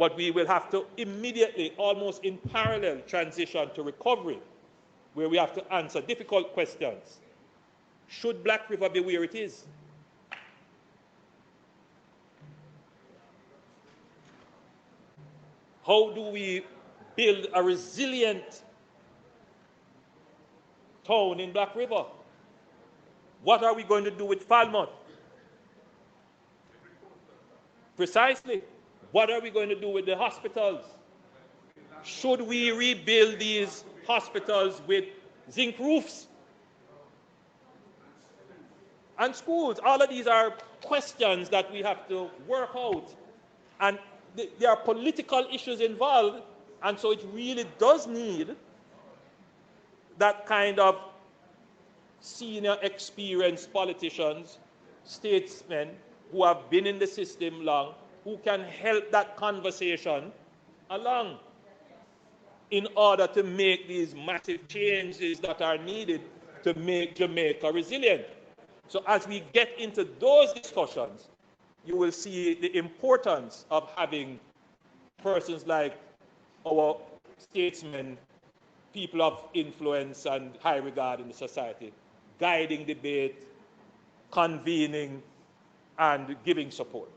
But we will have to immediately, almost in parallel, transition to recovery, where we have to answer difficult questions. Should Black River be where it is? How do we build a resilient town in Black River? What are we going to do with Falmouth? Precisely. What are we going to do with the hospitals? Should we rebuild these hospitals with zinc roofs? And schools? All of these are questions that we have to work out. And there are political issues involved, and so it really does need that kind of senior experienced politicians, statesmen who have been in the system long, who can help that conversation along in order to make these massive changes that are needed to make Jamaica resilient. So as we get into those discussions, you will see the importance of having persons like our statesmen, people of influence and high regard in the society, guiding debate, convening, and giving support.